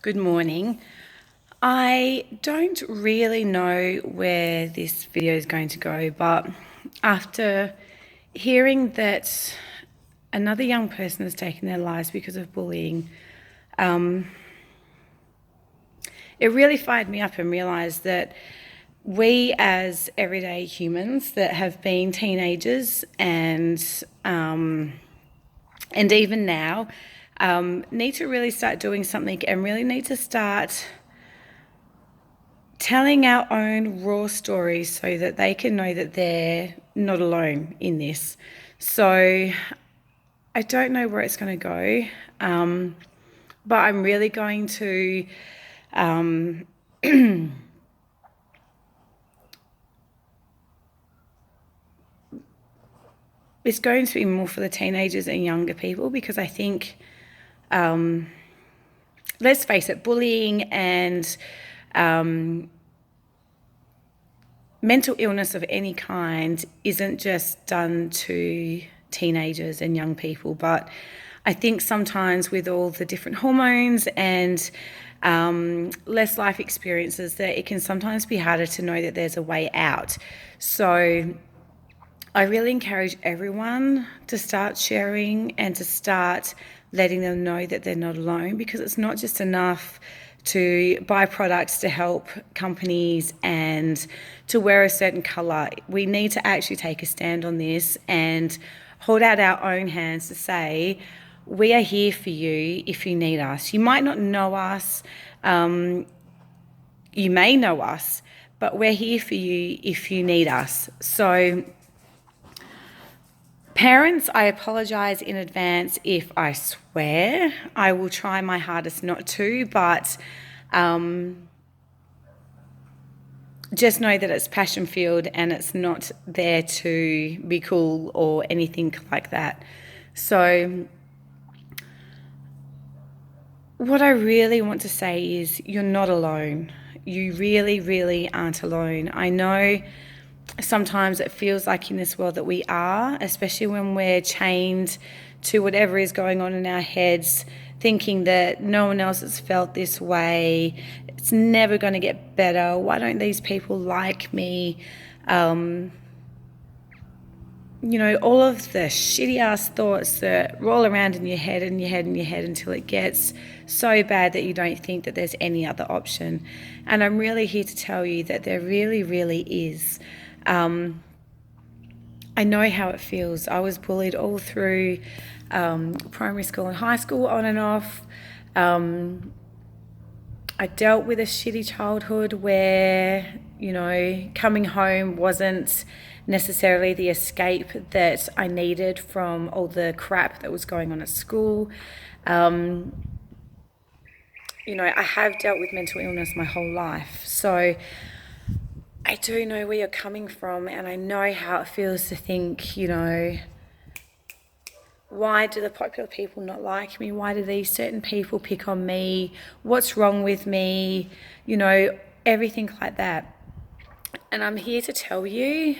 Good morning. I don't really know where this video is going to go, but after hearing that another young person has taken their lives because of bullying, it really fired me up and realised that we as everyday humans that have been teenagers and even now need to really start doing something and really need to start telling our own raw stories so that they can know that they're not alone in this. So I don't know where it's going to go, but I'm really going to it's going to be more for the teenagers and younger people because I think, let's face it, bullying and mental illness of any kind isn't just done to teenagers and young people, but I think sometimes with all the different hormones and less life experiences that it can sometimes be harder to know that there's a way out. So I really encourage everyone to start sharing and to start letting them know that they're not alone, because it's not just enough to buy products to help companies and to wear a certain colour. We need to actually take a stand on this and hold out our own hands to say, we are here for you if you need us. You might not know us, you may know us, but we're here for you if you need us. So parents, I apologise in advance if I swear. I will try my hardest not to, but just know that it's passion-filled and it's not there to be cool or anything like that. So what I really want to say is you're not alone. You really, really aren't alone. I know sometimes it feels like in this world that we are, especially when we're chained to whatever is going on in our heads, thinking that no one else has felt this way, it's never going to get better, why don't these people like me? All of the shitty ass thoughts that roll around in your head until it gets so bad that you don't think that there's any other option. And I'm really here to tell you that there really, really is. I know how it feels. I was bullied all through primary school and high school, on and off. I dealt with a shitty childhood where, coming home wasn't necessarily the escape that I needed from all the crap that was going on at school. I have dealt with mental illness my whole life. So I do know where you're coming from, and I know how it feels to think, why do the popular people not like me? Why do these certain people pick on me? What's wrong with me? Everything like that. And I'm here to tell you,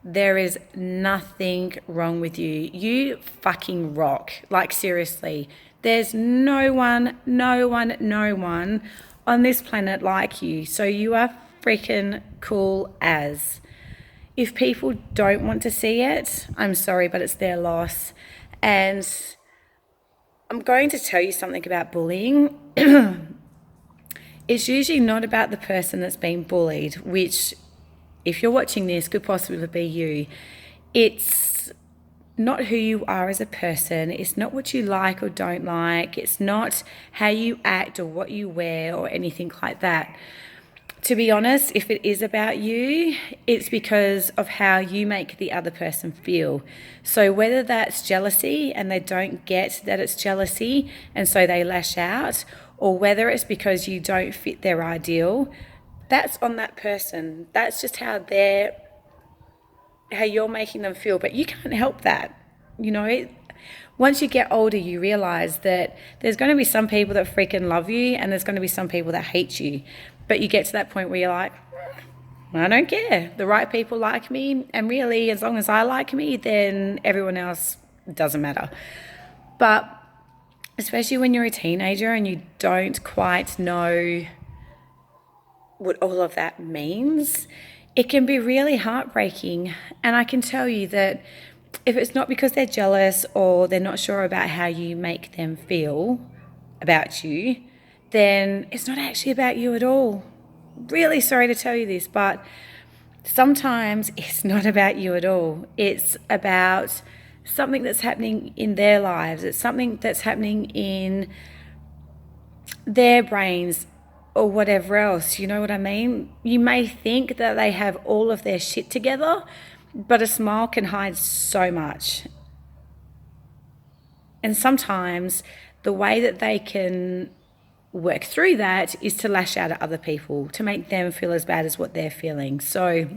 there is nothing wrong with you. You fucking rock. Like, seriously. There's no one on this planet like you. So you are freaking cool as. If people don't want to see it, I'm sorry, but it's their loss. And I'm going to tell you something about bullying. It's usually not about the person that's being bullied, which, if you're watching this, could possibly be you. It's not who you are as a person. It's not what you like or don't like. It's not how you act or what you wear or anything like that. To be honest, if it is about you, it's because of how you make the other person feel. So whether that's jealousy and they don't get that it's jealousy and so they lash out, or whether it's because you don't fit their ideal, that's on that person. That's just how you're making them feel, but you can't help that. Once you get older, you realize that there's going to be some people that freaking love you and there's going to be some people that hate you. But you get to that point where you're like, I don't care. The right people like me, and really, as long as I like me, then everyone else doesn't matter. But especially when you're a teenager and you don't quite know what all of that means, it can be really heartbreaking. And I can tell you that if it's not because they're jealous or they're not sure about how you make them feel about you, then it's not actually about you at all. Really sorry to tell you this, but sometimes it's not about you at all. It's about something that's happening in their lives. It's something that's happening in their brains or whatever else. You know what I mean? You may think that they have all of their shit together, but a smile can hide so much. And sometimes the way that they can work through that is to lash out at other people, to make them feel as bad as what they're feeling. So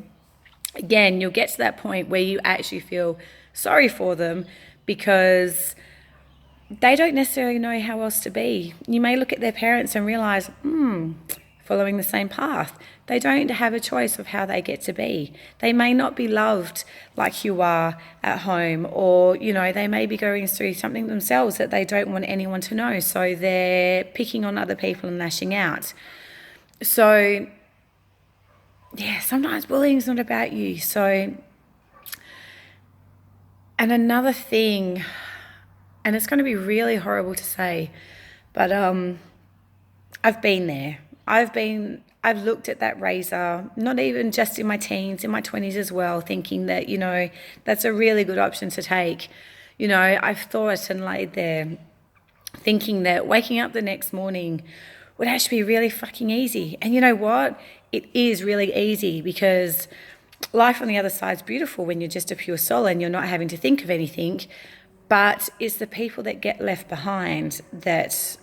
again, you'll get to that point where you actually feel sorry for them because they don't necessarily know how else to be. You may look at their parents and realize, following the same path. They don't have a choice of how they get to be. They may not be loved like you are at home, or, they may be going through something themselves that they don't want anyone to know. So they're picking on other people and lashing out. So, yeah, sometimes bullying is not about you. So, and another thing, and it's going to be really horrible to say, but I've been there. I've looked at that razor, not even just in my teens, in my 20s as well, thinking that, that's a really good option to take. I've thought and laid there thinking that waking up the next morning would actually be really fucking easy. And you know what? It is really easy because life on the other side is beautiful when you're just a pure soul and you're not having to think of anything. But it's the people that get left behind that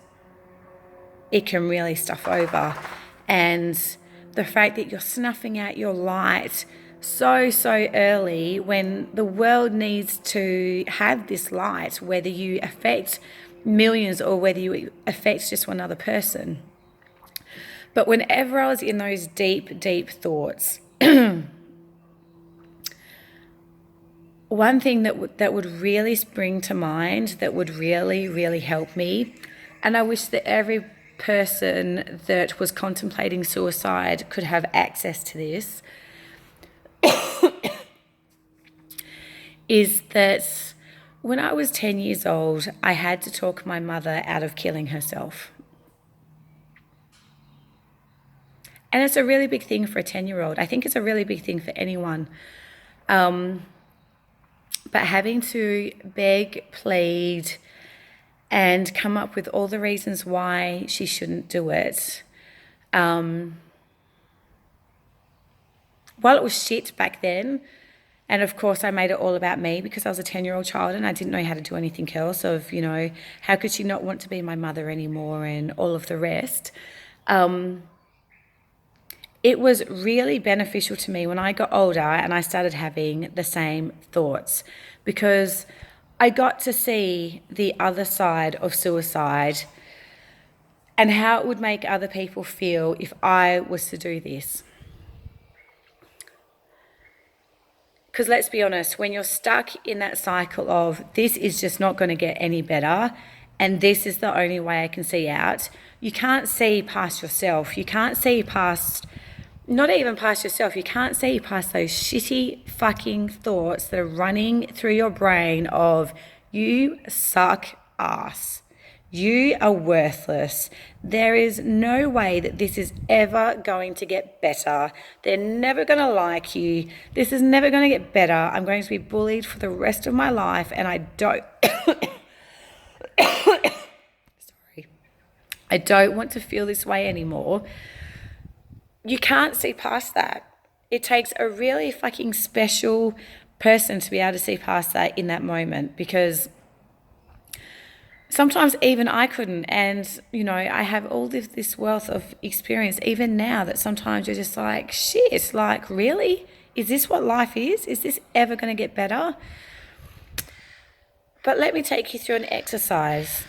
it can really stuff over. And the fact that you're snuffing out your light so early when the world needs to have this light, whether you affect millions or whether you affect just one other person. But whenever I was in those deep thoughts, one thing that would really spring to mind, that would really help me, and I wish that every person that was contemplating suicide could have access to this, is that when I was 10 years old, I had to talk my mother out of killing herself. And it's a really big thing for a 10-year-old. I think it's a really big thing for anyone. But having to beg, plead, and come up with all the reasons why she shouldn't do it. While it was shit back then, and of course I made it all about me because I was a 10-year-old child and I didn't know how to do anything else of, how could she not want to be my mother anymore and all of the rest. It was really beneficial to me when I got older and I started having the same thoughts because I got to see the other side of suicide and how it would make other people feel if I was to do this. Because let's be honest, when you're stuck in that cycle of this is just not going to get any better and this is the only way I can see out, you can't see past yourself. You can't see past, not even past yourself, you can't see past those shitty fucking thoughts that are running through your brain of you suck ass. You are worthless. There is no way that this is ever going to get better. They're never going to like you. This is never going to get better. I'm going to be bullied for the rest of my life and I don't... Sorry. I don't want to feel this way anymore. You can't see past that. It takes a really fucking special person to be able to see past that in that moment because sometimes even I couldn't. And, I have all this wealth of experience even now that sometimes you're just like, shit, like really? Is this what life is? Is this ever going to get better? But let me take you through an exercise.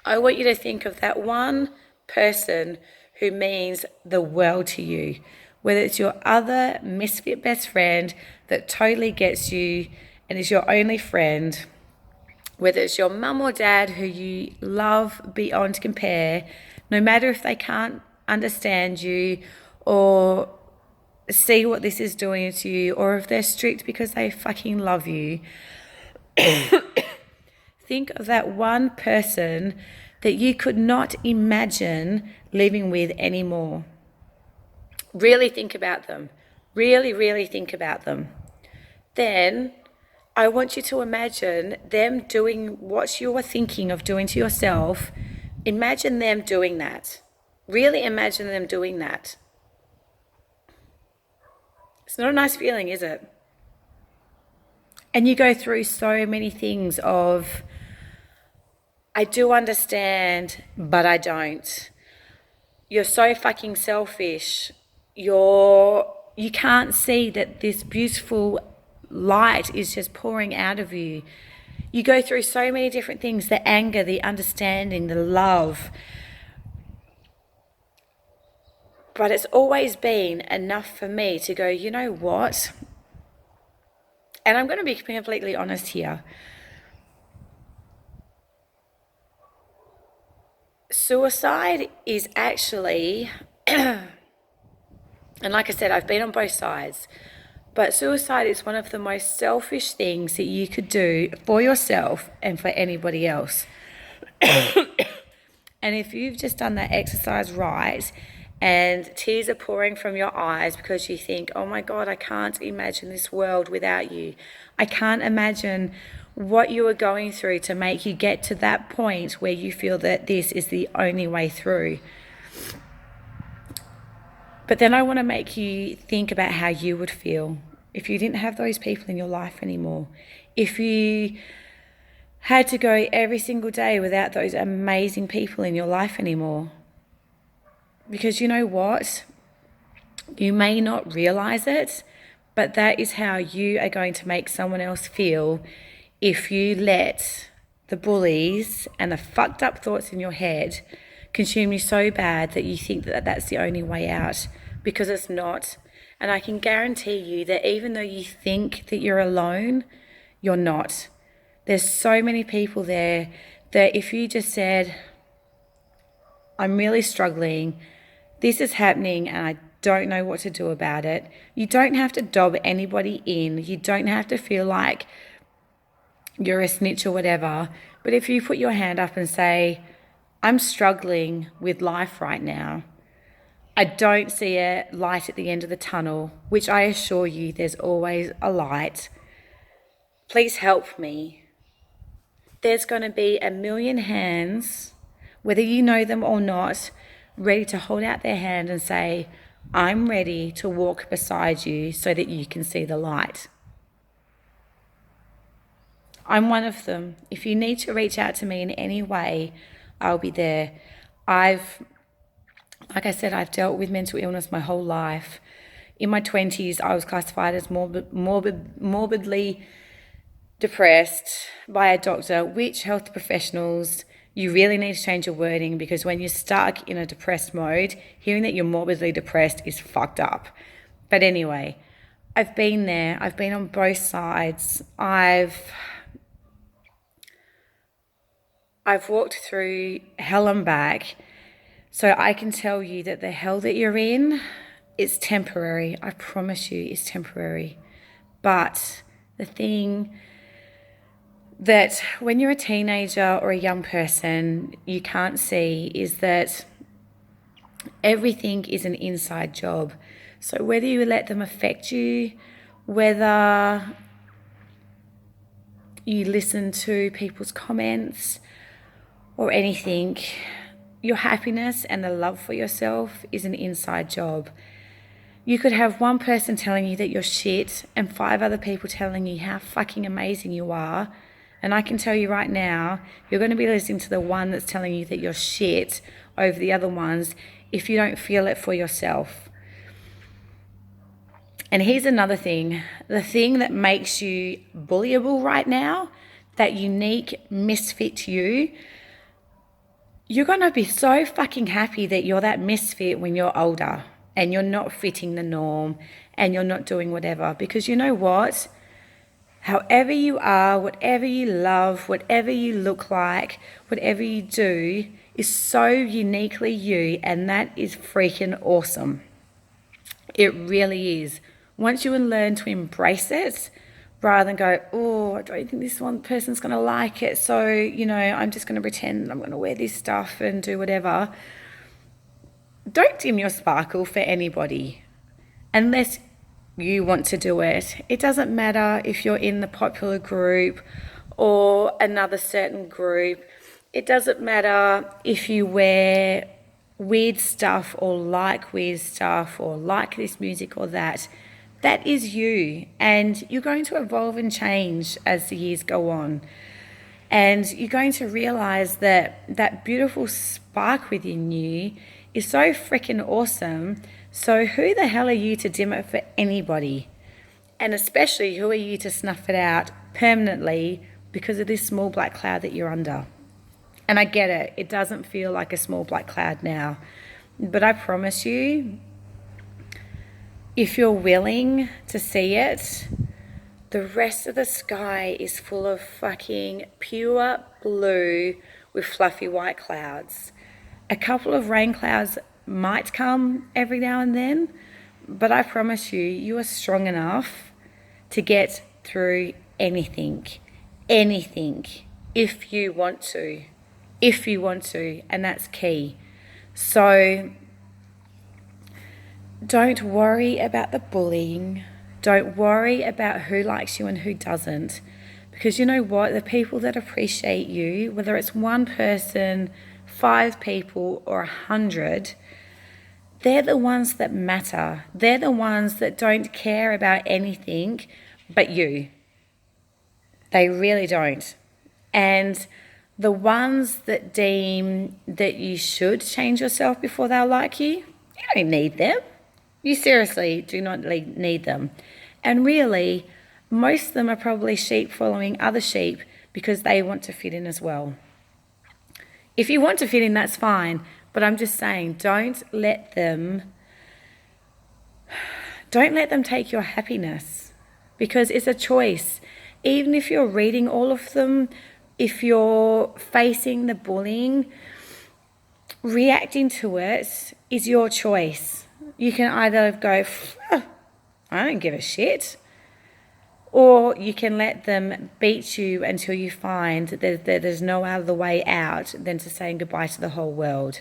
I want you to think of that one person who means the world to you, whether it's your other misfit best friend that totally gets you and is your only friend, whether it's your mum or dad who you love beyond compare, no matter if they can't understand you or see what this is doing to you, or if they're strict because they fucking love you, think of that one person that you could not imagine living with anymore. Really think about them. Really, really think about them. Then I want you to imagine them doing what you are thinking of doing to yourself. Imagine them doing that. Really imagine them doing that. It's not a nice feeling, is it? And you go through so many things of, I do understand, but I don't. You're so fucking selfish. You can't see that this beautiful light is just pouring out of you. You go through so many different things, the anger, the understanding, the love. But it's always been enough for me to go, you know what? And I'm going to be completely honest here. Suicide is actually, and like I said, I've been on both sides, but suicide is one of the most selfish things that you could do for yourself and for anybody else. And if you've just done that exercise right and tears are pouring from your eyes because you think, oh my God, I can't imagine this world without you. I can't imagine what you are going through to make you get to that point where you feel that this is the only way through. But then I want to make you think about how you would feel if you didn't have those people in your life anymore. If you had to go every single day without those amazing people in your life anymore. Because you know what? You may not realize it, but that is how you are going to make someone else feel if you let the bullies and the fucked up thoughts in your head consume you so bad that you think that that's the only way out, because it's not. And I can guarantee you that even though you think that you're alone, you're not. There's so many people there that if you just said, I'm really struggling, this is happening and I don't know what to do about it. You don't have to dob anybody in. You don't have to feel like you're a snitch or whatever. But if you put your hand up and say, I'm struggling with life right now, I don't see a light at the end of the tunnel, which I assure you there's always a light. Please help me. There's going to be a million hands, whether you know them or not, ready to hold out their hand and say, I'm ready to walk beside you so that you can see the light. I'm one of them. If you need to reach out to me in any way, I'll be there. Like I said, I've dealt with mental illness my whole life. In my 20s, I was classified as morbidly depressed by a doctor, which health professionals, you really need to change your wording, because when you're stuck in a depressed mode, hearing that you're morbidly depressed is fucked up. But anyway, I've been there. I've been on both sides. I've walked through hell and back. So I can tell you that the hell that you're in is temporary. I promise you it's temporary. But the thing that when you're a teenager or a young person, you can't see is that everything is an inside job. So whether you let them affect you, whether you listen to people's comments or anything, your happiness and the love for yourself is an inside job. You could have one person telling you that you're shit and 5 other people telling you how fucking amazing you are. And I can tell you right now, you're going to be listening to the one that's telling you that you're shit over the other ones if you don't feel it for yourself. And here's another thing. The thing that makes you bullyable right now, that unique misfit you're going to be so fucking happy that you're that misfit when you're older and you're not fitting the norm and you're not doing whatever. Because you know what? However you are, whatever you love, whatever you look like, whatever you do is so uniquely you, and that is freaking awesome. It really is. Once you learn to embrace it, rather than go, oh, I don't think this one person's going to like it, so, I'm just going to pretend I'm going to wear this stuff and do whatever. Don't dim your sparkle for anybody unless you want to do it. It doesn't matter if you're in the popular group or another certain group. It doesn't matter if you wear weird stuff or like weird stuff or like this music or that. That is you, and you're going to evolve and change as the years go on. And you're going to realize that that beautiful spark within you is so freaking awesome. So who the hell are you to dim it for anybody? And especially, who are you to snuff it out permanently because of this small black cloud that you're under? And I get it. It doesn't feel like a small black cloud now. But I promise you, if you're willing to see it, the rest of the sky is full of fucking pure blue with fluffy white clouds. A couple of rain clouds might come every now and then, but I promise you, you are strong enough to get through anything, if you want to, and that's key. So don't worry about the bullying. Don't worry about who likes you and who doesn't. Because you know what? The people that appreciate you, whether it's one person, 5 people, or 100, they're the ones that matter. They're the ones that don't care about anything but you. They really don't. And the ones that deem that you should change yourself before they'll like you, you don't need them. You seriously do not need them. And really, most of them are probably sheep following other sheep because they want to fit in as well. If you want to fit in, that's fine. But I'm just saying, don't let them take your happiness, because it's a choice. Even if you're reading all of them, if you're facing the bullying, reacting to it is your choice. You can either go, I don't give a shit, or you can let them beat you until you find that there's no other way out than to saying goodbye to the whole world.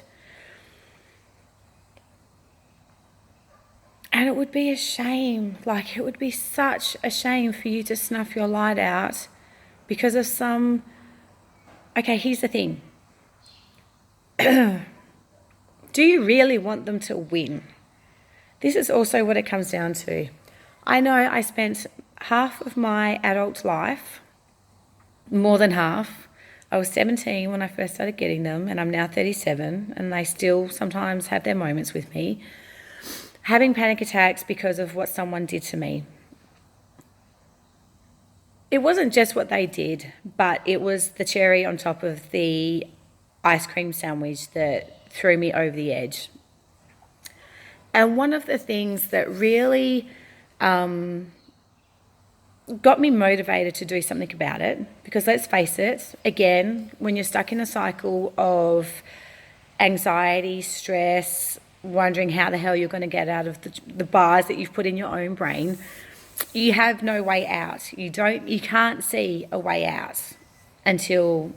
And it would be a shame, it would be such a shame for you to snuff your light out because of some... Okay, here's the thing. Do you really want them to win? This is also what it comes down to. I know I spent half of my adult life, more than half. I was 17 when I first started getting them, and I'm now 37, and they still sometimes have their moments with me, having panic attacks because of what someone did to me. It wasn't just what they did, but it was the cherry on top of the ice cream sandwich that threw me over the edge. And one of the things that really got me motivated to do something about it, because let's face it, again, when you're stuck in a cycle of anxiety, stress, wondering how the hell you're going to get out of the bars that you've put in your own brain, you have no way out. You can't see a way out until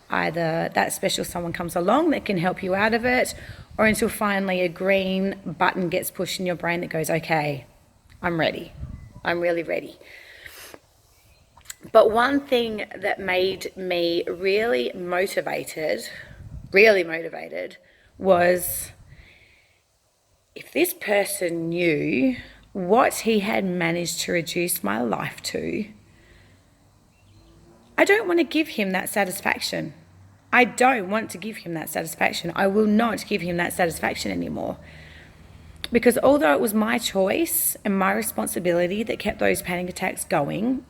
either that special someone comes along that can help you out of it, or until finally a green button gets pushed in your brain that goes, okay, I'm ready. I'm really ready. But one thing that made me really motivated was, if this person knew what he had managed to reduce my life to, I don't want to give him that satisfaction. I don't want to give him that satisfaction. I will not give him that satisfaction anymore. Because although it was my choice and my responsibility that kept those panic attacks going,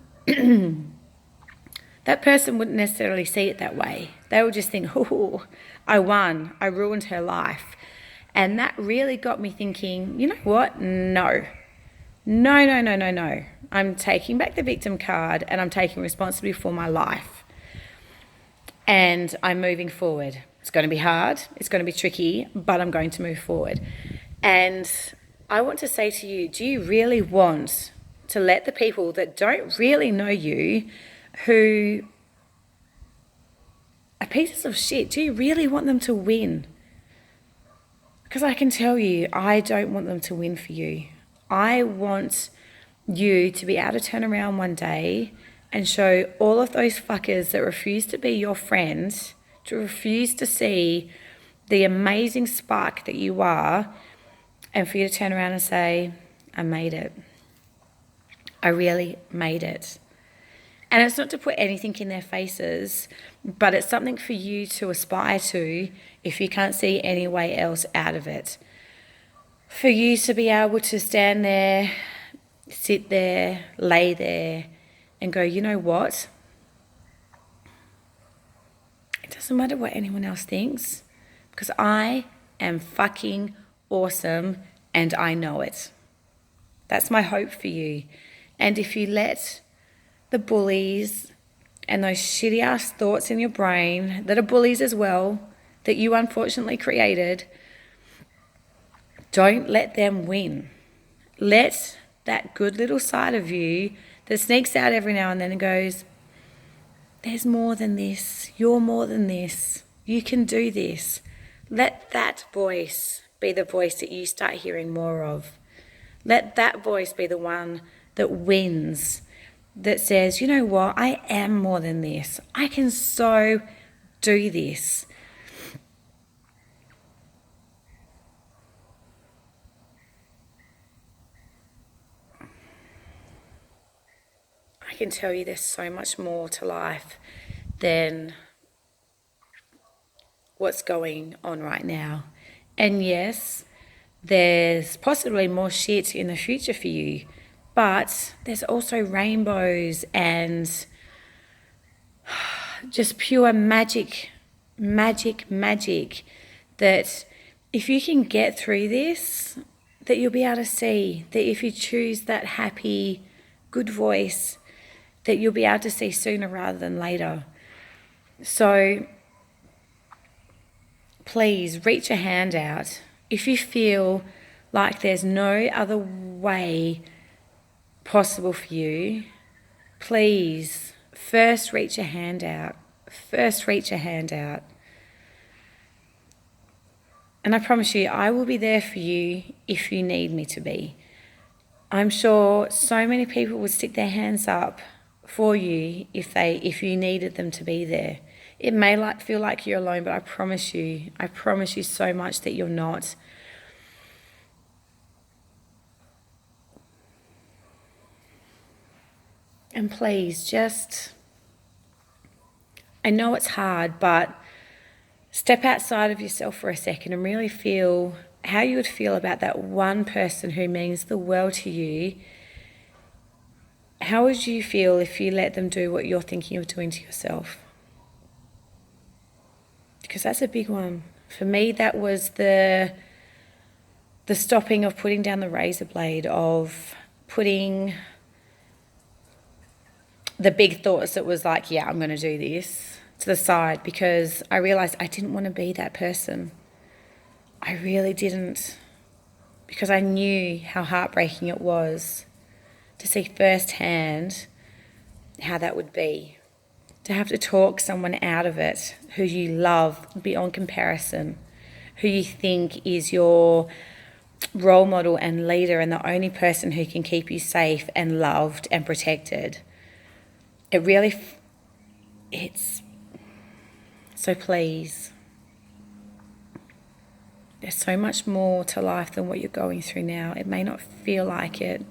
that person wouldn't necessarily see it that way. They would just think, oh, I won. I ruined her life. And that really got me thinking, you know what? No. No, no, no, no, no. I'm taking back the victim card and I'm taking responsibility for my life. And I'm moving forward. It's going to be hard. It's going to be tricky, but I'm going to move forward. And I want to say to you, do you really want to let the people that don't really know you, who are pieces of shit, do you really want them to win? Because I can tell you, I don't want them to win for you. I want you to be able to turn around one day and show all of those fuckers that refuse to be your friend, to refuse to see the amazing spark that you are, and for you to turn around and say, I made it. I really made it. And it's not to put anything in their faces, but it's something for you to aspire to if you can't see any way else out of it. For you to be able to stand there, sit there, lay there, and go, you know what? It doesn't matter what anyone else thinks, because I am fucking awesome and I know it. That's my hope for you. And if you let the bullies and those shitty ass thoughts in your brain that are bullies as well, that you unfortunately created, don't let them win. Let that good little side of you that sneaks out every now and then and goes, there's more than this. You're more than this. You can do this. Let that voice be the voice that you start hearing more of. Let that voice be the one that wins, that says, you know what, I am more than this. I can so do this. I can tell you there's so much more to life than what's going on right now. And yes, there's possibly more shit in the future for you, but there's also rainbows and just pure magic, that if you can get through this, that you'll be able to see that if you choose that happy, good voice, that you'll be able to see sooner rather than later. So please reach a hand out. If you feel like there's no other way possible for you, please first reach a hand out. And I promise you, I will be there for you if you need me to be. I'm sure so many people would stick their hands up for you if you needed them to be there. It may feel like you're alone, but I promise you so much that you're not. And please I know it's hard, but step outside of yourself for a second and really feel how you would feel about that one person who means the world to you. How would you feel if you let them do what you're thinking of doing to yourself? Because that's a big one. For me, that was the stopping of putting down the razor blade, of putting the big thoughts that was like, yeah, I'm going to do this, to the side, because I realized I didn't want to be that person. I really didn't, because I knew how heartbreaking it was to see firsthand how that would be. To have to talk someone out of it who you love beyond comparison, who you think is your role model and leader and the only person who can keep you safe and loved and protected. So please, there's so much more to life than what you're going through now. It may not feel like it.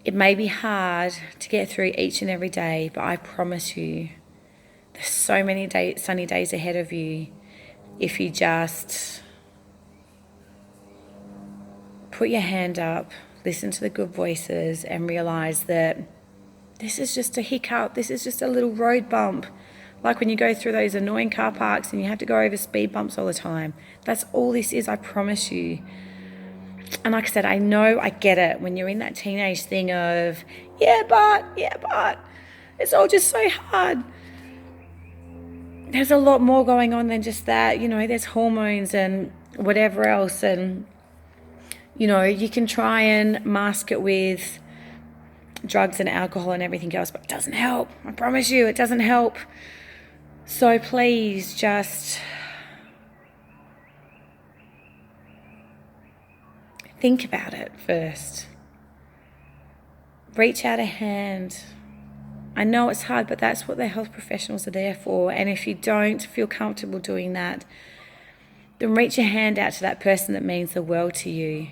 It may be hard to get through each and every day, but I promise you, there's so many sunny days ahead of you if you just put your hand up, listen to the good voices, and realize that this is just a hiccup. This is just a little road bump. Like when you go through those annoying car parks and you have to go over speed bumps all the time. That's all this is, I promise you. And like I said, I know, I get it when you're in that teenage thing of, yeah, but it's all just so hard. There's a lot more going on than just that. There's hormones and whatever else. And, you can try and mask it with drugs and alcohol and everything else, but it doesn't help. I promise you, it doesn't help. So please just think about it first. Reach out a hand. I know it's hard, but that's what the health professionals are there for. And if you don't feel comfortable doing that, then reach your hand out to that person that means the world to you.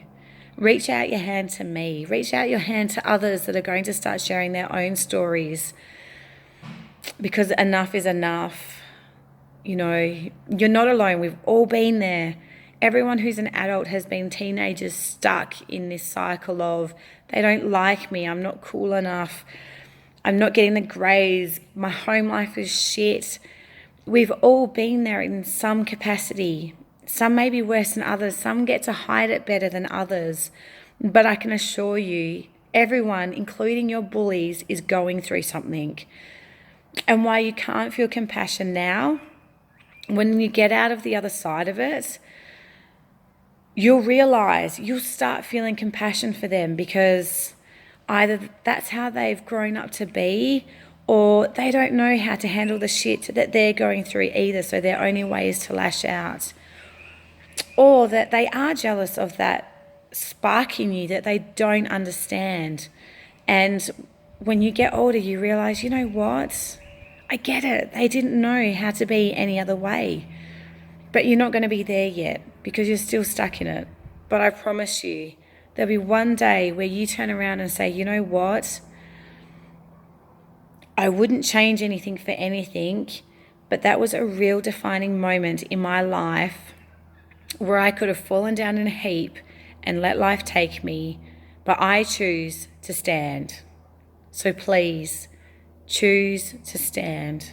Reach out your hand to me. Reach out your hand to others that are going to start sharing their own stories. Because enough is enough. You're not alone. We've all been there. Everyone who's an adult has been teenagers stuck in this cycle of, they don't like me, I'm not cool enough, I'm not getting the grades, my home life is shit. We've all been there in some capacity. Some may be worse than others. Some get to hide it better than others. But I can assure you, everyone, including your bullies, is going through something. And while you can't feel compassion now, when you get out of the other side of it, you'll start feeling compassion for them, because either that's how they've grown up to be, or they don't know how to handle the shit that they're going through either, so their only way is to lash out. Or that they are jealous of that spark in you that they don't understand. And when you get older, you realise, you know what? I get it. They didn't know how to be any other way. But you're not going to be there yet because you're still stuck in it. But I promise you, there'll be one day where you turn around and say, you know what? I wouldn't change anything for anything, but that was a real defining moment in my life where I could have fallen down in a heap and let life take me, but I choose to stand. So please, choose to stand.